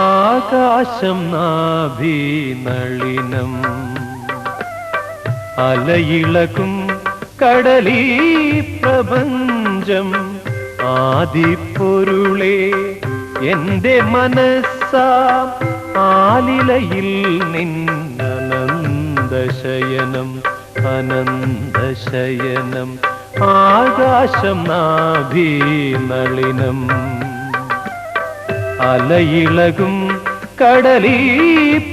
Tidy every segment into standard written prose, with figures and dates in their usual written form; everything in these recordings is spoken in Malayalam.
ആകാശം നാഭീനളിനം അലയിളകും കടലീ പ്രപഞ്ചം ആദിപ്പൊരുളേ എന്റെ മനസ്സാ ആലിലയിൽ നിന്നനന്തശയനം അനന്തശയനം ആകാശം നാഭീനളിനം അലയിളകും കടലീ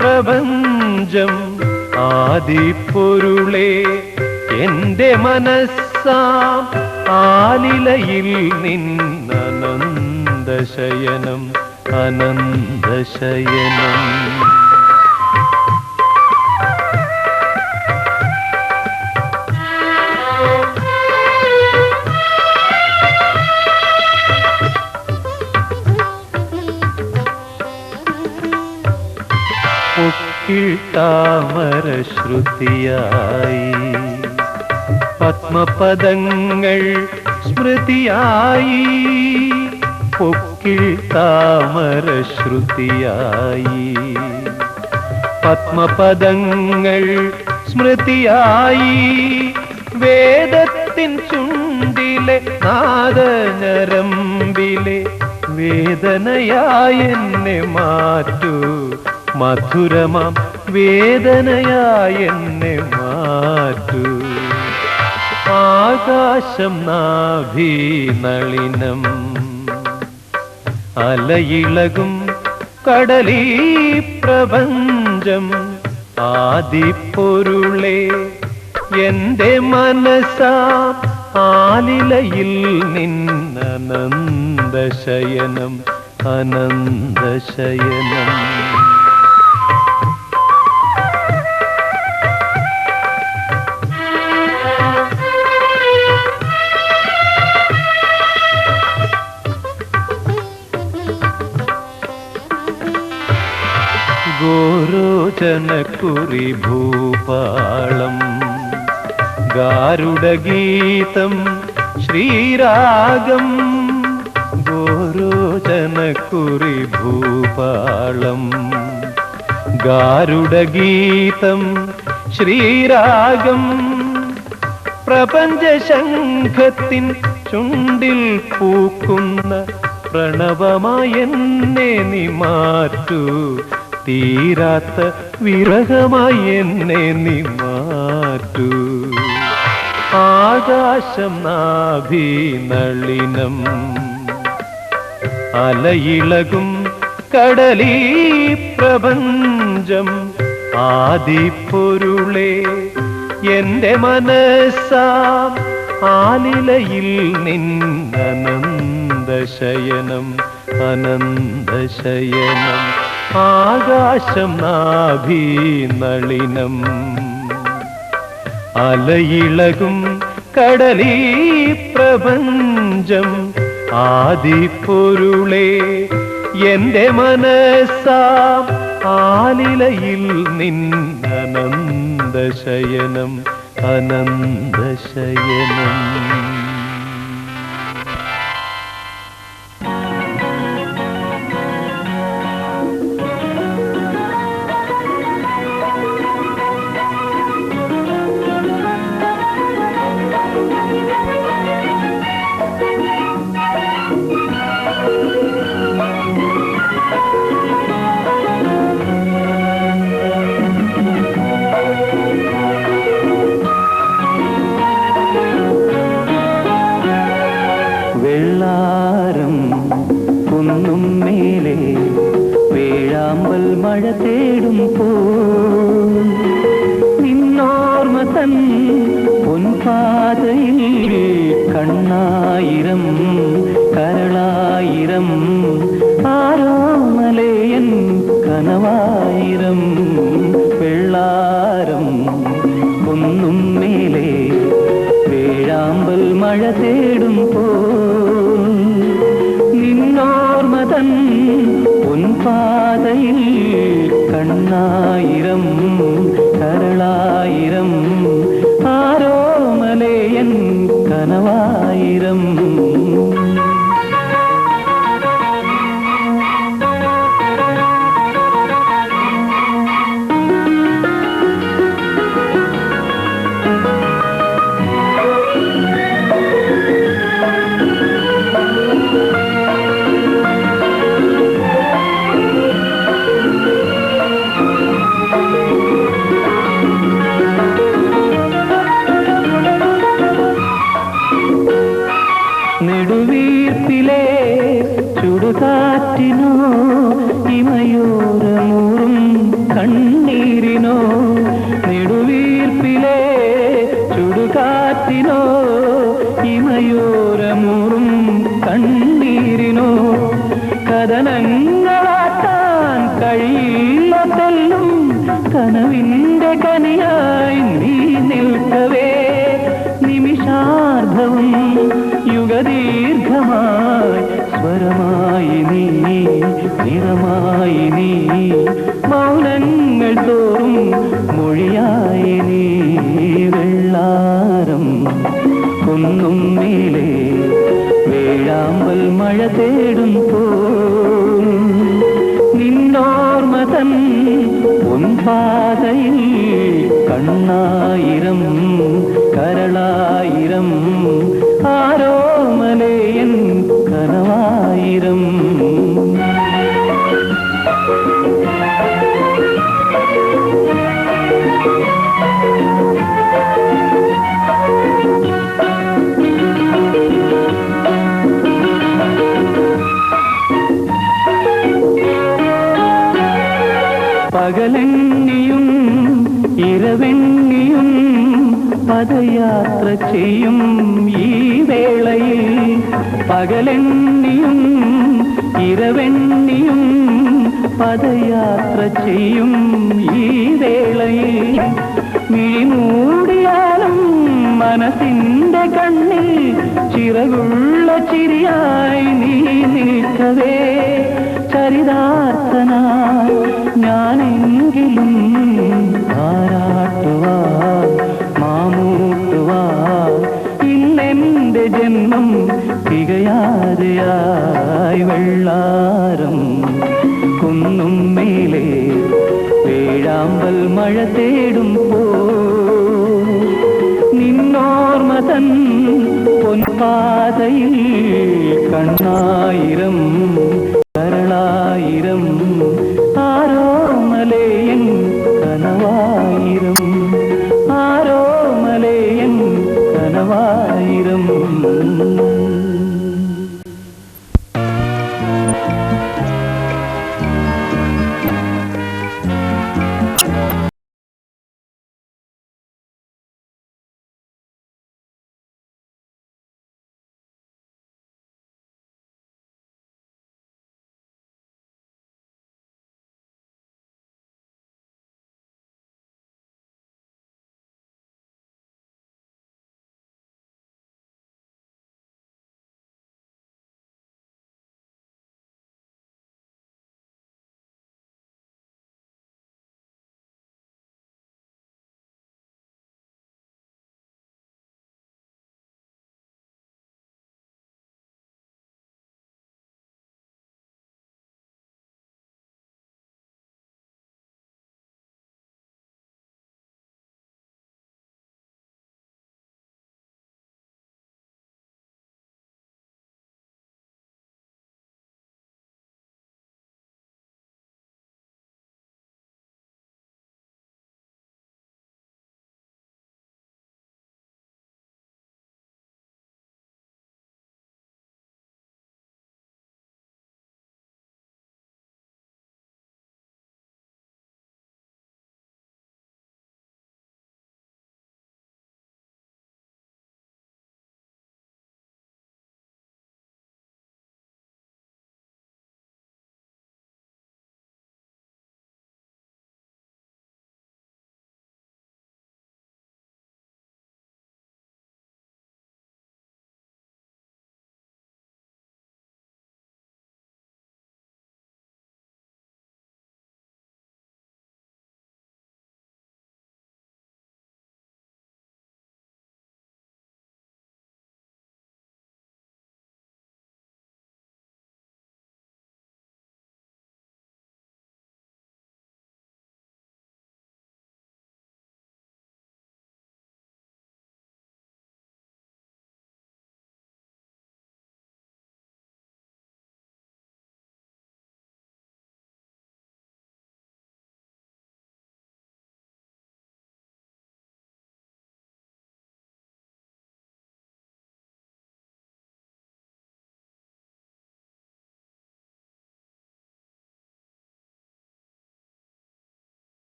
പ്രപഞ്ചം ആദിപ്പൊരുളേ എന്റെ മനസ്സാ ആലിലയിൽ നിന്നനന്തശയനം അനന്തശയനം പൊക്കിൾ താമര ശ്രുതിയായി പത്മപദങ്ങൾ സ്മൃതിയായി പൊക്കിൾ താമര ശ്രുതിയായി പത്മപദങ്ങൾ സ്മൃതിയായി വേദത്തിൻ ചുണ്ടിലെ നാദഞരമ്പിലെ വേദനയായി എന്നെ മാറ്റൂ മധുരമാം വേദനയായി എന്നെ മാറ്റൂ ആകാശം നാഭീനളിനം അലയിളകും കടലീ പ്രപഞ്ചം ആദിപ്പൊരുളേ എന്റെ മനസ്സാ ആലിലയിൽ നിന്നനന്ദശയനം അനന്തശയനം ഗോരോചനക്കുറി ഭൂപാളം ഗാരുഡഗീതം ശ്രീരാഗം ഗോരോചനക്കുറി ഭൂപാളം ഗാരുഡഗീതം ശ്രീരാഗം പ്രപഞ്ചശംഖത്തിൻ ചുണ്ടിൽ പൂക്കുന്ന പ്രണവമായി എന്നെ നീ മാറ്റൂ തീരാത്ത വിരഹമായി എന്നെ നീ മാറ്റൂ ആകാശം നാഭീനളിനം അലയിളകും കടലീ പ്രപഞ്ചം ആദിപ്പൊരുളേ എന്റെ മനസ്സാം ആലിലയിൽ നിന്നനന്തശയനം അനന്തശയനം ആകാശം നാഭീനളിനം അലയിളകും കടലീ പ്രപഞ്ചം ആദിപ്പൊരുളേ എന്റെ മനസ്സാം ആലിലയിൽ നിന്നനന്തശയനം അനന്തശയനം വെള്ളാരം കുന്നും മേലെ വേഴാമ്പൽ മഴ തേടുമ്പോൾ നിന്നോർമ്മ തൻ പൊൻപാതയിൽ കണ്ണായിരം കരളായിരം ആരോമലയൻ കനവായിരം വെള്ളാരം കുന്നും മേലെ വേഴാമ്പൽ മഴ തേടുമ്പോൾ നിന്നോർമ്മ തൻ പൊൻപാതയിൽ കണ്ണായിരം കരളായിരം ആരോമലയൻ കനവായിരം നെടുവീർപ്പിലെ ചുടുകാറ്റിനോ ഇമയോരമൂറും കണ്ണീരിനോ നെടുവീർപ്പിലെ ചുടുകാറ്റിനോ ഇമയോരമൂറും കണ്ണീരിനോ കഥനങ്ങളാക്കാൻ കഴിയില്ല തെല്ലും കനവിന്റെ കനിയായി നീ നിൽക്കവേ നിമിഷാർദ്ധവും യുഗദീർഘമായി സ്വരമായി നീ നിറമായി നീ മൗനങ്ങൾ തോ മഴ തേടും പോൽ നിന്നോർമ തൻ പൊൻപാതയിൽ കണ്ണായിരം കരളായിരം ആരോമലേയൻ കനവായിരം പകലെണ്ണിയും ഇരവെണ്ണിയും പദയാത്ര ചെയ്യും ഈ വേളയിൽ പകലെണ്ണിയും ഇരവെണ്ണിയും പദയാത്ര ചെയ്യും ഈ വേളയിൽ മിഴിമൂടിയാലും മനസ്സിന്റെ കണ്ണിൽ ചിറകുള്ള ചിരിയായി നീ നിൽക്കവേ ചരിതാർത്ഥനായി ഞാനെങ്കിലും ആരാട്ടുവാൻ മാമൂട്ടുവാൻ ഇന്നെന്റെ ജന്മം തികയാതെയായി വെള്ളാരം കുന്നും മേലെ വേഴാമ്പൽ മഴ തേടും പോ നിന്നോർമ തൻ പൊൻപാതയിൽ കണ്ണായിരം കരളായിരം ആരോമലേയൻ കനവായിരം ആരോമലേയൻ കനവായിരം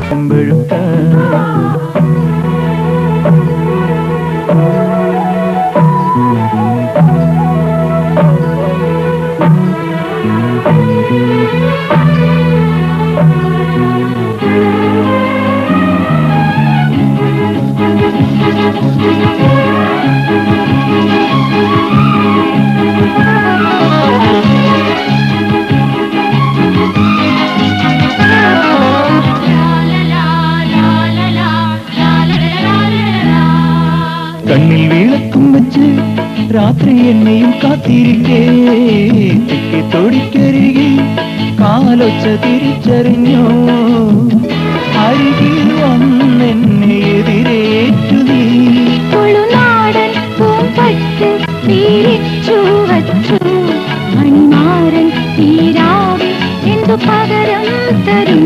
ചെമ്പഴുക്ക കണ്ണിൽ വിളക്കും വെച്ച് രാത്രി എന്നെയും കാത്തിരിക്കേ തെക്കേ തൊടിക്കരികിൽ കാലൊച്ച തിരിച്ചറിഞ്ഞോ അരികിൽ വന്നെന്നെ എതിരേറ്റു നീ തുളുനാടൻ പൂമ്പട്ട് തിരിച്ചു വച്ചു മണിമാരൻ തീരാതെ എന്തു പകരം തരും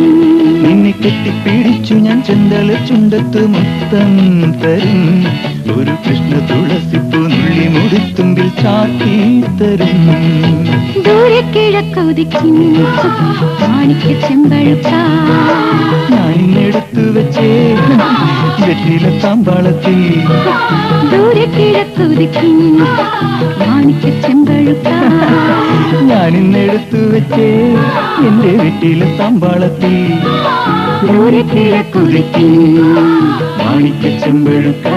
നിന്നെ കെട്ടിപ്പിടിച്ചു ഞാൻ ചെന്തല ചുണ്ടത്ത് മുത്തം തരും ഒരു കൃഷ്ണ തുളസിപ്പൂ നുള്ളി മുടിത്തുമ്പിൽ ചാത്തി തരും ദൂരെ കിഴക്കുതിക്കുന്നു മാണിക്ക ചെമ്പഴുക്ക ഞാൻ ഇന്നെടുത്തു വെച്ചേ വെറ്റില താമ്പാളത്തിൽ ദൂരെ കിഴക്കുതിക്കുന്നു മാണിക്ക ചെമ്പഴുക്ക ഞാൻ ഇന്നെടുത്തു വെച്ചേ എന്റെ വെറ്റില താമ്പാളത്തിൽ ദൂരെ കിഴക്കുതിക്കുന്നു മാണിക്ക ചെമ്പഴുക്ക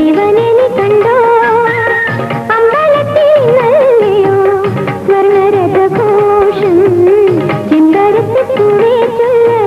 ജീവനെ നീ കണ്ടോ അമ്പലത്തിൽ നല്ലയോ സ്വർണരഥഘോഷം ചെമ്പരത്തിപ്പൂവേ ചൊല്ല്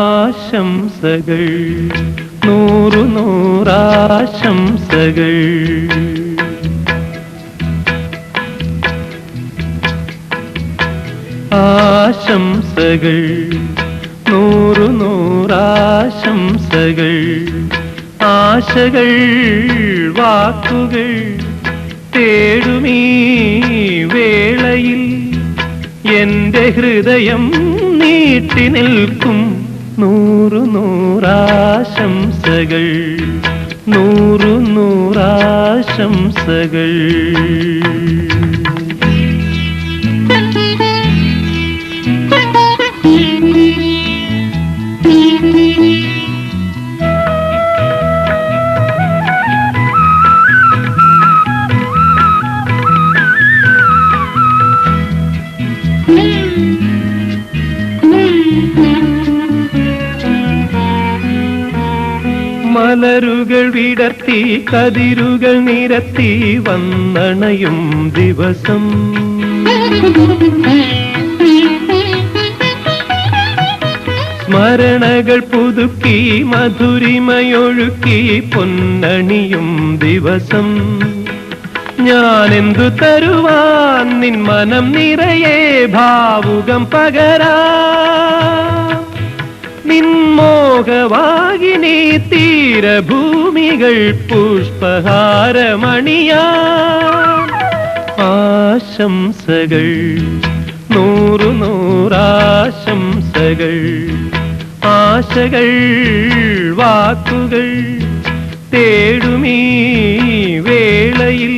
ആശംസകൾ നൂറു നൂറാശംസകൾ ആശംസകൾ നൂറു നൂറാശംസകൾ ആശകൾ വാക്കുകൾ തേടുമീ വേളയിൽ എന്റെ ഹൃദയം നീട്ടി നിൽക്കും നൂറു നൂറാശംസകൾ നൂറു നൂറാശംസകൾ മലരുകൾ വിടർത്തി കതിരുകൾ നിരത്തി വന്നണയും ദിവസം സ്മരണകൾ പുതുക്കി മധുരിമയൊഴുക്കി പൊന്നണിയും ദിവസം ഞാനെന്തു തരുവാൻ നിൻ മനം നിറയെ ഭാവുകം പകരാ നിൻമോഹവാഹിനി തീരഭൂമികൾ പുഷ്പഹാരമണിയാ ആശംസകൾ നൂറു നൂറാശംസകൾ ആശകൾ വാക്കുകൾ തേടുമീ വേളയിൽ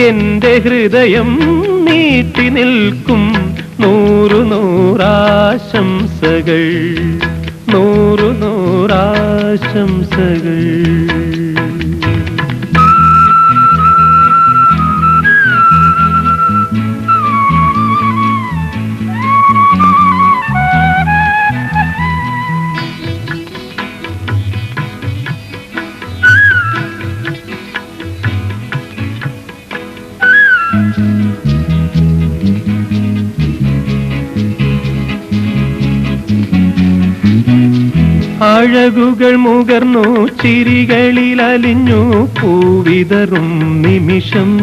എന്റെ ഹൃദയം നീട്ടി നിൽക്കും നൂറു നൂറാശംസകൾ നൂറു നൂറാശംസകൾ അഴകുകൾ മുകർന്നു ചിരികളിൽ അലിഞ്ഞു പൂവിതറും നിമിഷം.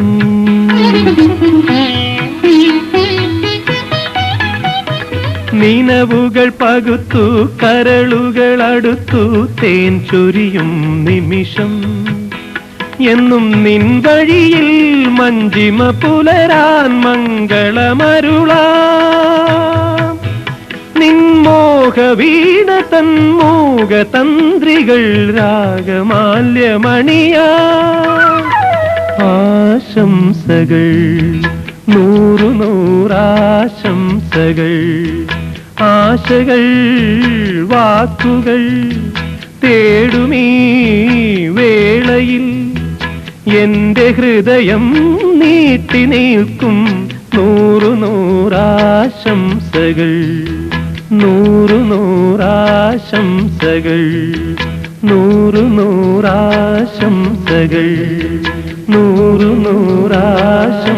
നിനവുകൾ പകുത്തു കരളുകൾ അടുത്തു തേൻ ചൊരിയും നിമിഷം. എന്നും നിൻ വഴിയിൽ മഞ്ചിമ പുലരാൻ മംഗളമരുളാം. നിൻമോഹ വീണ തൻ മോഹ തന്ത്രികൾ രാഗമാല്യമണിയാ. ആശംസകൾ നൂറു നൂറാശംസകൾ. ആശകൾ വാക്കുകൾ തേടുമീ വേളയിൽ എന്റെ ഹൃദയം നീട്ടി നിൽക്കും നൂറു നൂറാശംസകൾ. നൂറു നൂറാശംസകൾ. നൂറു നൂറാശംസകൾ. നൂറു നൂറാശംസകൾ.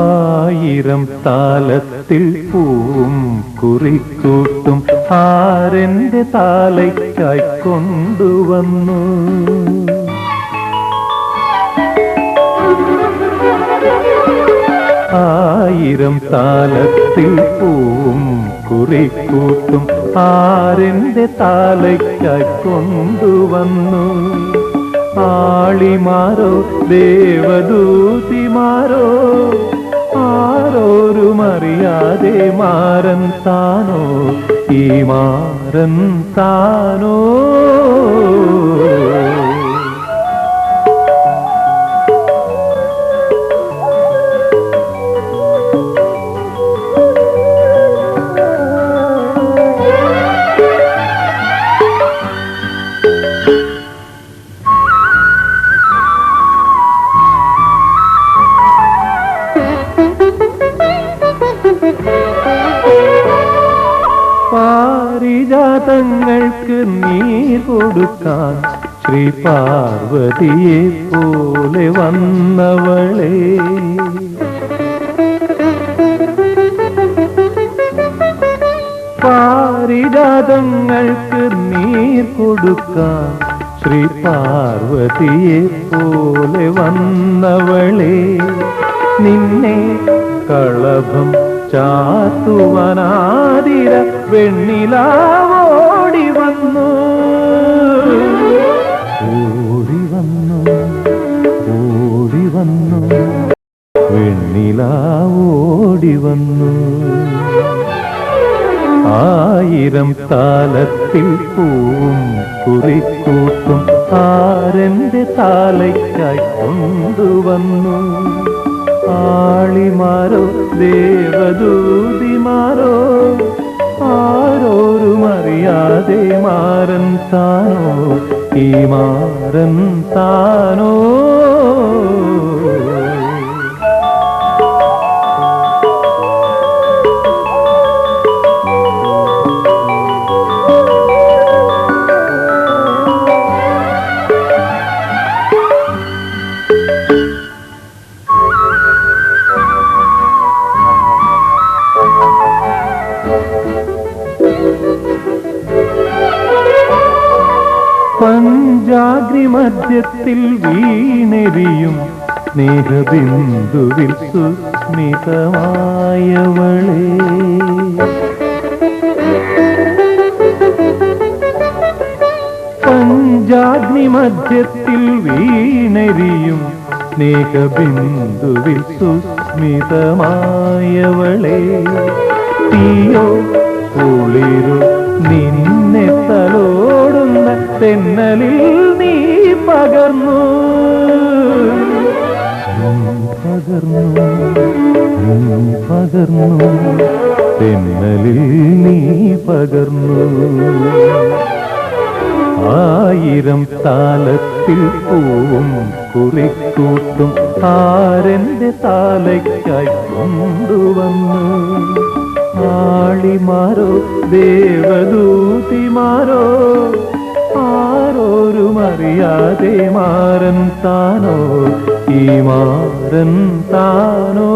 ആയിരം താലത്തിൽ പൂവും കുറിക്കൂട്ടും ആരെന്റെ താലയ്ക്കായി കൊണ്ടുവന്നു. ആയിരം താലത്തിൽ പൂവും കുറിക്കൂട്ടും ആരെന്റെ താലയ്ക്കായി കൊണ്ടുവന്നു. ആളിമാരോ ദേവദൂതിമാരോ ആരോരുമറിയാതെ മാരൻ താനോ ഈ മാരൻ താനോ. പാരിജാതങ്ങൾക്ക് നീർ കൊടുക്കാൻ ശ്രീ പാർവതിയെ പോലെ വന്നവളെ. പാരിജാതങ്ങൾക്ക് നീർ കൊടുക്കാൻ ശ്രീ പാർവതിയെ പോലെ വന്നവളെ. നിന്നെ കളഭം ചാത്തുവനാതിര വെണ്ണിലാവോടി വന്നു. ഓടി വന്നു ഓടി വന്നു വെണ്ണിലാവോടി വന്നു. ആയിരം താലത്തിൽ പൂവും കുറിക്കൂട്ടും ആരെന്റെ താലയ്ക്കായി കൊണ്ടുവന്നു. ആളിമാരോ ദേവദൂതിമാരോ ആരോരുമറിയാതെ മാരൻ താനോ ഈ മാരൻ താനോ. പഞ്ചാഗ്രിമധ്യത്തിൽ വീണെരിയും സ്നേഹബിന്ദുവിൽ സുസ്മിതമായവളെ. പഞ്ചാഗ്രിമധ്യത്തിൽ വീണെരിയും സ്നേഹബിന്ദുവിൽ സുസ്മിതമായവളെ. തീയോ കുളിരു നിന്നെ തലോടുന്ന തെന്നലിൽ നീ പകർന്നു പകർന്നു തെന്നലിൽ നീ പകർന്നു. ആയിരം താലത്തിൽ പൂവും കുറിക്കൂട്ടും ആരെന്റെ താലയ്ക്കായി കൊണ്ടുവന്നു. ആളിമാരോ ദേവദൂതിമാരോ ആരോരുമറിയാതെ മാരൻ താനോ ഈ മാരൻ താനോ.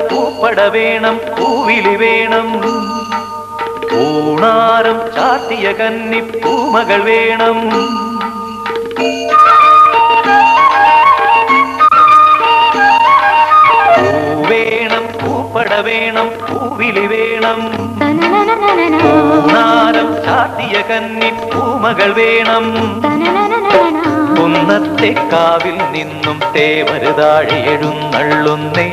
പൂപ്പട വേണം പൂവിലി വേണം ഊണ പൂനാരം ചാത്തിയ കന്നി പൂമകൾ വേണം. പൂവേണം പൂപ്പട വേണം പൂവിളി വേണം. പൂനാരം ചാത്തിയ കന്നി പൂമകൾ വേണം. കുന്നത്തെ കാവിൽ നിന്നും തേവരുതാഴെ എഴുന്നള്ളുന്നേ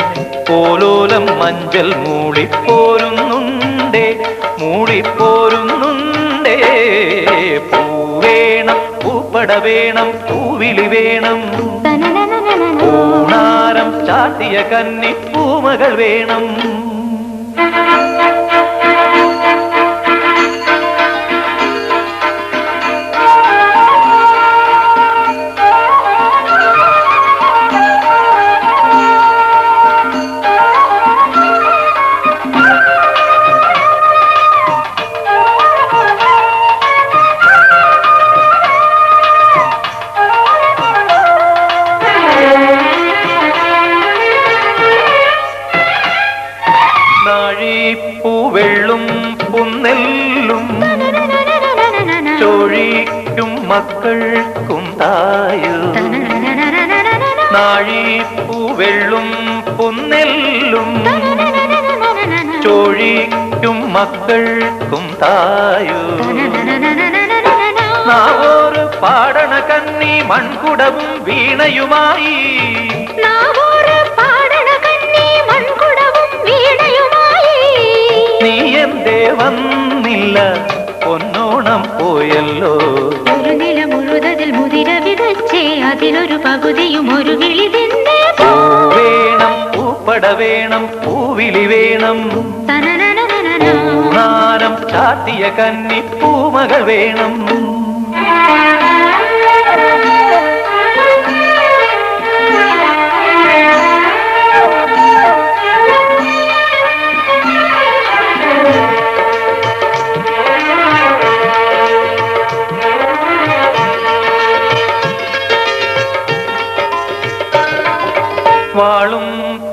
പോലോലം മഞ്ചൽ മൂളിപ്പോരുന്നുണ്ടേ മൂളിപ്പോരുന്നുണ്ടേ. പൂവേണം പൂപ്പട വേണം പൂവിളി വേണം. പൂനാരം ചാട്ടിയ കന്നി പൂമകൾ വേണം. പൂവെള്ളും പുന്നെല്ലും ചോഴിക്കും മക്കൾക്കും തായു. നാഴിപ്പൂവെള്ളും പുന്നെല്ലും ചോഴിക്കും മക്കൾക്കും തായു. നാവോറ് പാടണ കന്നി മൺകുടവും വീണയുമായി. നീ എന്തേ വന്നില്ല പൊന്നോണം പോയല്ലോ. ഒരു നില മുഴുതതിൽ മുതിര വിതച്ചേ അതിലൊരു പകുതിയും ഒരു വിളി തിന്നേ. വേണം പൂപ്പട വേണം പൂവിളി വേണം. പൂനാരം ചാത്തിയ കന്നി പൂമകൾ വേണം. വാളും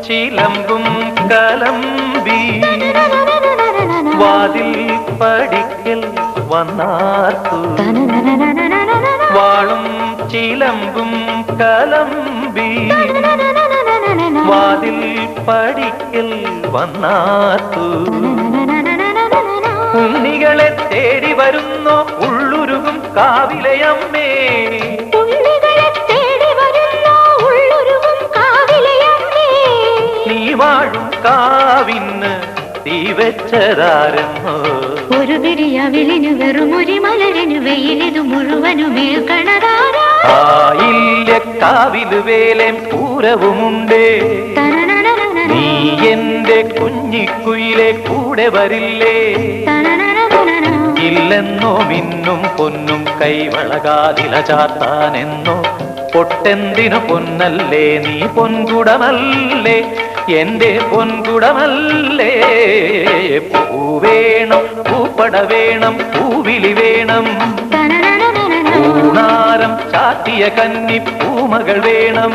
ചിലമ്പും കലമ്പി വാതിൽ പടിക്കൽ വന്നാർത്തു. വാളും ചിലമ്പും കലമ്പി വാതിൽ പടിക്കൽ വന്നാർത്തു. ഉണ്ണികളെ തേടി വരുന്നോ ഉള്ളുരുകും കാവിലയമ്മേ. നീ വാഴും കാവിന് തീ വെച്ചതാരെന്നോ. ഒരു പിരിയവിളിനു വെറുമൊരു മലരിനു വെയിലിതു മുഴുവനുമേൽ കണതാരാ. ആയില്യ കാവില് വേലേം പൂരവുമുണ്ടേ. നീ എന്റെ കുഞ്ഞിക്കുയിലെ കൂടെ വരില്ലേ. ഇല്ലെന്നോ മിന്നും പൊന്നും കൈവളകാതില ചാത്താനെന്നോ. പൊട്ടെന്തിനു പൊന്നല്ലേ നീ പൊൻകുടമല്ലേ എന്റെ പൊൻകുടമല്ലേ. പൂവേണം പൂപ്പട വേണം പൂവിളി വേണം. പൂനാരം ചാത്തിയ കന്നി പൂമകൾ വേണം.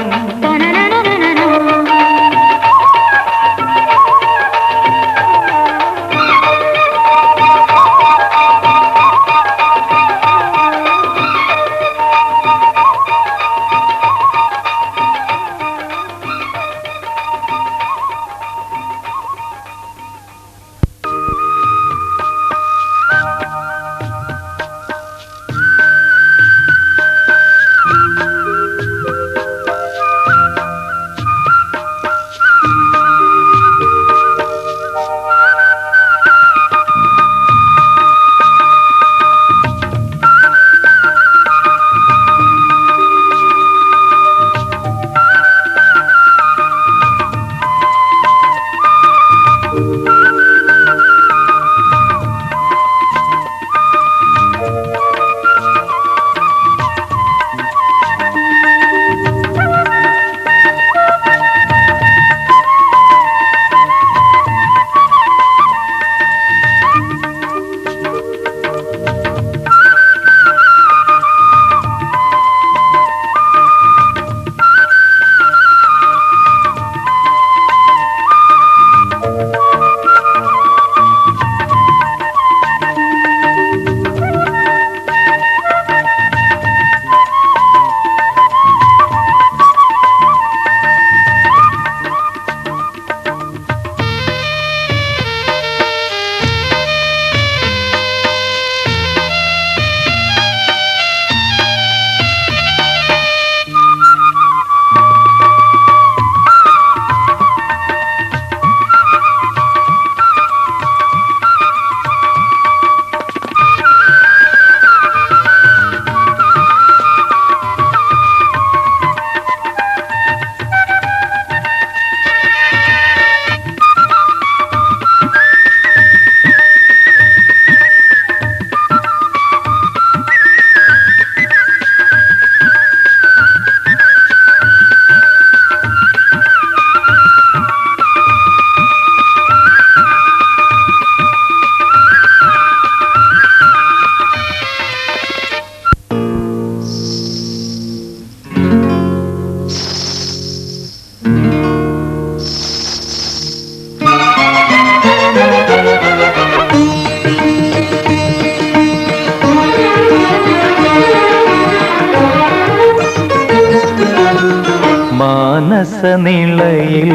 മാനസനിളയിൽ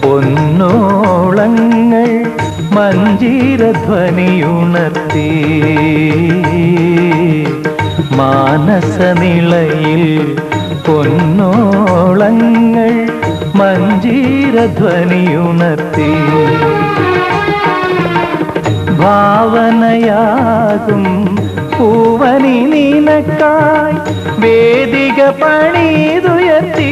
പൊന്നോളങ്ങൾ മഞ്ജീരധ്വനിയുണർത്തി മാനസനിളയിൽ പൊന്നോളങ്ങൾ മഞ്ജീരധ്വനിയുണർത്തി ഭാവനയാകും പൂവനി നിനക്കായി വേദിക പണിതുയർത്തി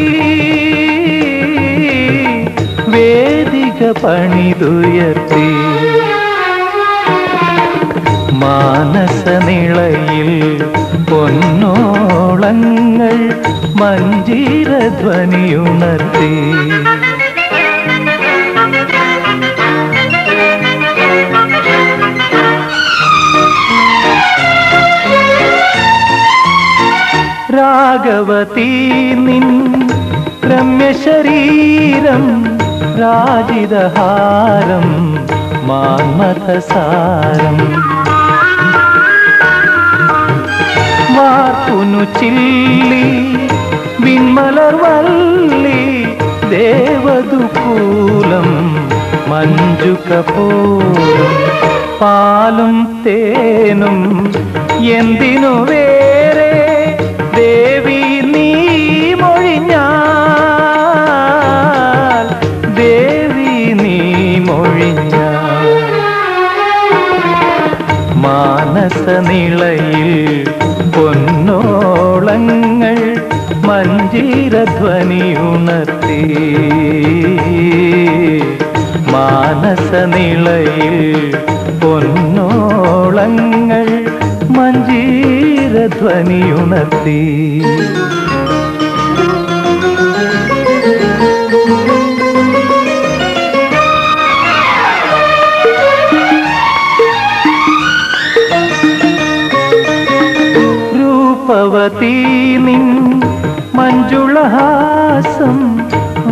വേദിക പണിതുയർത്തി മാനസനിളയിൽ പൊന്നോളങ്ങൾ മഞ്ജീരധ്വനിയുണർത്തി രാഘവതീ നിൻ രമ്യശരീരം രാജിതഹാരം മാന്മഥസാരം വാർപ്പുനു ചില്ലി വിൺമലർവല്ലി ദേവദുകൂലം മഞ്ജുകപോലം പാലും തേനും എന്തിനു വേറെ ദേവി നീ മൊഴിഞ്ഞാൽ ദേവി നീ മൊഴിഞ്ഞാൽ മാനസനിളയിൽ പൊന്നോളങ്ങൾ മഞ്ജീരധ്വനിയുണർത്തി മാനസനിളയിൽ പൊന്നോളങ്ങൾ മഞ്ജീരധ്വനിയുണർത്തി രൂപവതീ നിൻ മഞ്ജുളഹാസം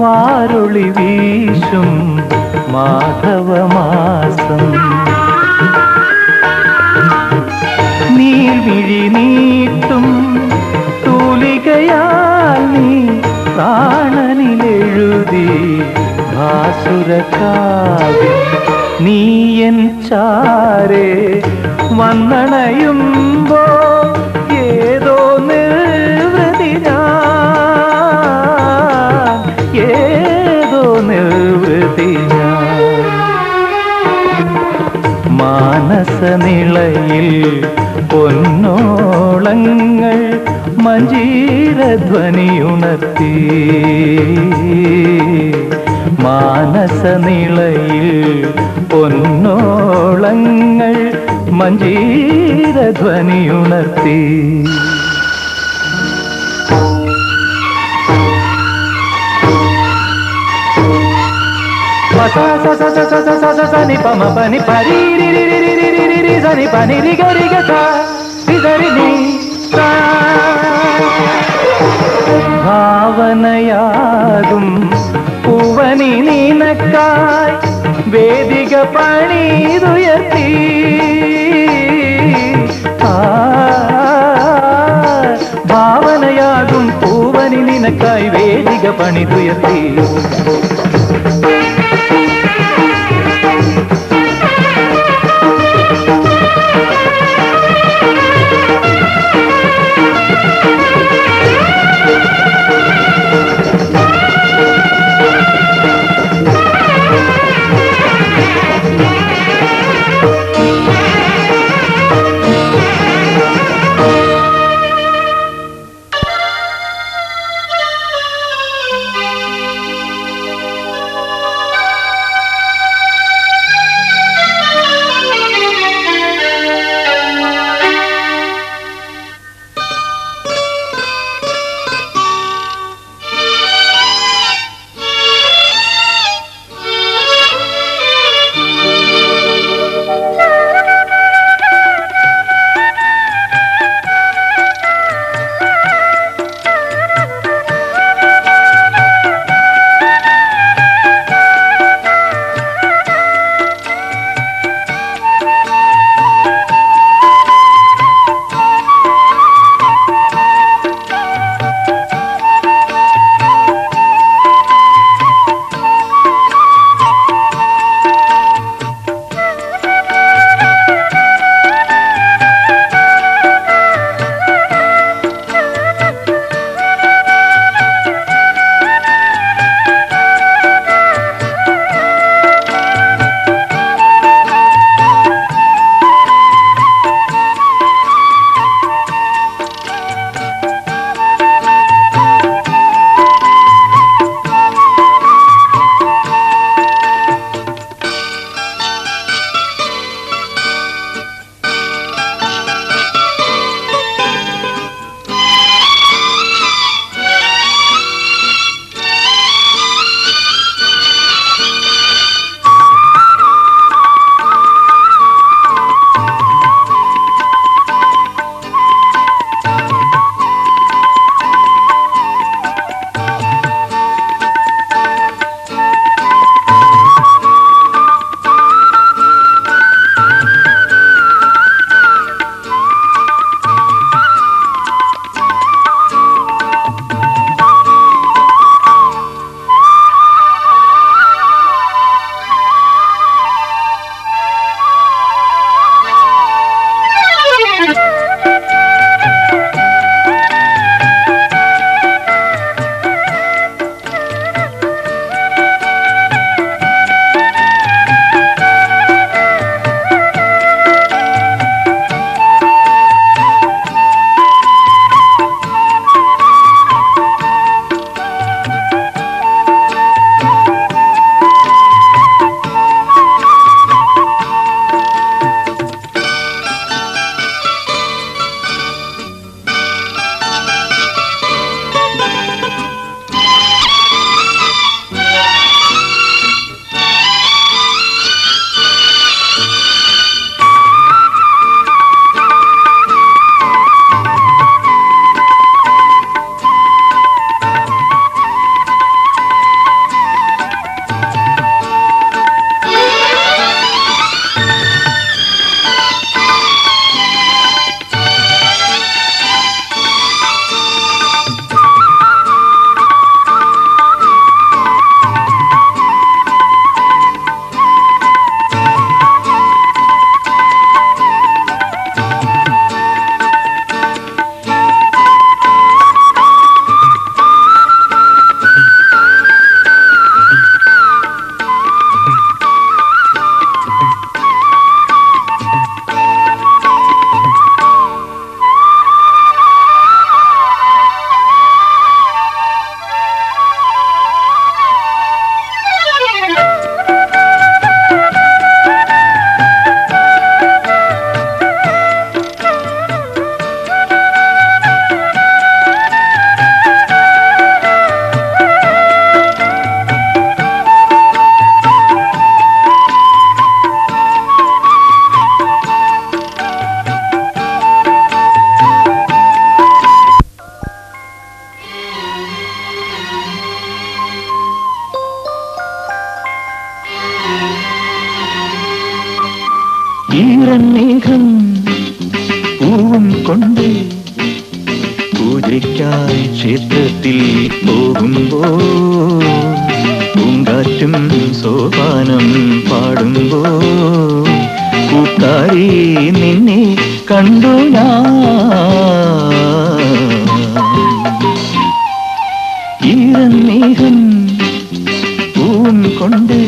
വാരുളി വീശും മാധവമാസം നീൽമിഴി നീട്ടും തൂലികയാൽ നീ പ്രാണനിലെഴുതി ഭാസുരകാവ്യം നീ എൻ ചാരേ വന്നണയുമ്പോ ഏതോ നിർവൃതി ഞാൻ ഏതോ നിർവൃതി ഞാൻ മാനസനിളയിൽ പൊന്നോളങ്ങൾ മഞ്ജീരധ്വനിയുണർത്തി മാനസനിളയിൽ പൊന്നോളങ്ങൾ മഞ്ജീരധ്വനിയുണർത്തി సని పమ పని పరి సని పని రిగరి గరి ഭാവനയാകും പൂവനി നിനക്കായി വേദിക പണിതുയർത്തി ഭാവനയാകും പൂവനി നിനക്കായി വേദിക പണിതുയർത്തി ഈരമേഘം പൂവും കൊണ്ട് പൂജയ്ക്കായി ക്ഷേത്രത്തിൽ പോകുമ്പോ പൂങ്കാറ്റും സോപാനം പാടുമ്പോ പൂക്കാരി നിന്നെ കണ്ടു ഞാൻ ഈരമേഘം പൂവും കൊണ്ട്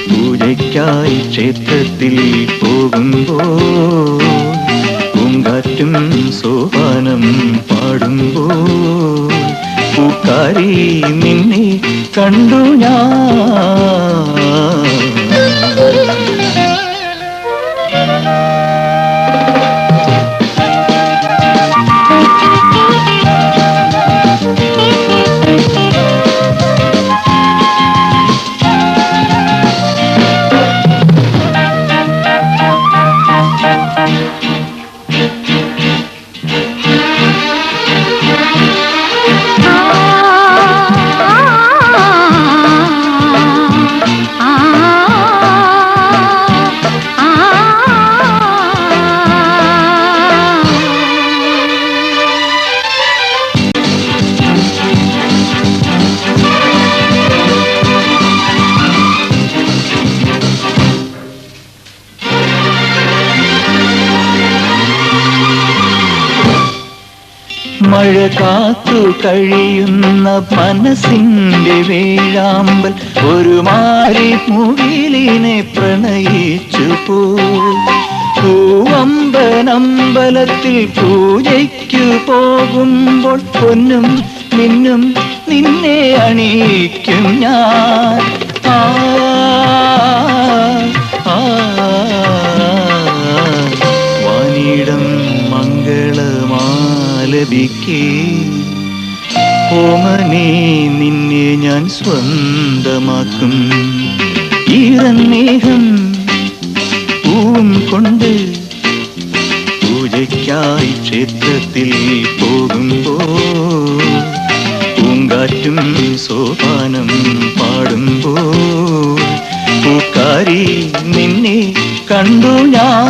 പൂജയ്ക്കായി ക്ഷേത്രത്തിൽ പോകുമ്പോ പൂങ്കാറ്റും സോപാനം പാടുമ്പോ പൂക്കാരി നിന്നെ കണ്ടു ഞാൻ മഴ കാത്തു കഴിയുന്ന മനസ്സിന്റെ വേഴാമ്പൽ ഒരു മാറി മുകിലിനെ പ്രണയിച്ചു പോയി പൂവമ്പനമ്പലത്തിൽ പൂജയ്ക്കു പോകുമ്പോൾ പൊന്നും മിന്നും നിന്നെ അണിയിക്കും ഞാൻ വാനിടം മംഗളമാലപിക്കേ ഓമനേ നിന്നെ ഞാൻ സ്വന്തമാക്കും ഈറന്നേഹം പൂവും കൊണ്ട് പൂജയ്ക്കായി ക്ഷേത്രത്തിൽ പോകുമ്പോ പൂങ്കാറ്റും സോപാനം പാടുമ്പോ പൂക്കാരി നിന്നെ കണ്ടു ഞാൻ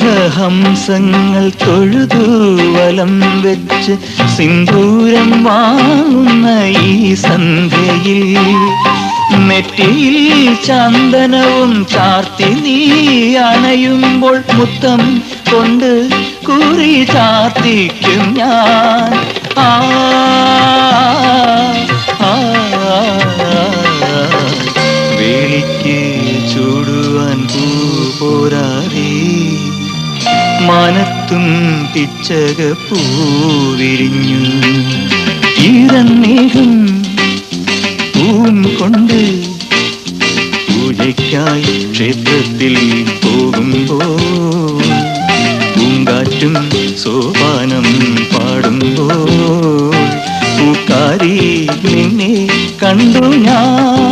വെണ്ണീഘഹംസങ്ങൾ തൊഴുതു വലം വെച്ച് സിന്ദൂരം വാങ്ങുന്ന ഈ സന്ധ്യയിൽ നെറ്റിയിൽ ചന്ദനവും ചാർത്തി നീ അണയുമ്പോൾ മുത്തം കൊണ്ട് കുറി ചാർത്തിക്കും ഞാൻ വേളിക്ക് ചൂടുവാൻ പൂ പോരാറേ മാനത്തും പിച്ചക പൂവിരിഞ്ഞു ഈറന്നേഹം പൂവും കൊണ്ട് പൂജയ്ക്കായി ക്ഷേത്രത്തിൽ പോകുമ്പോ പൂങ്കാറ്റും സോപാനം പാടുമ്പോ പൂക്കാരി നിന്നെ കണ്ടു ഞാൻ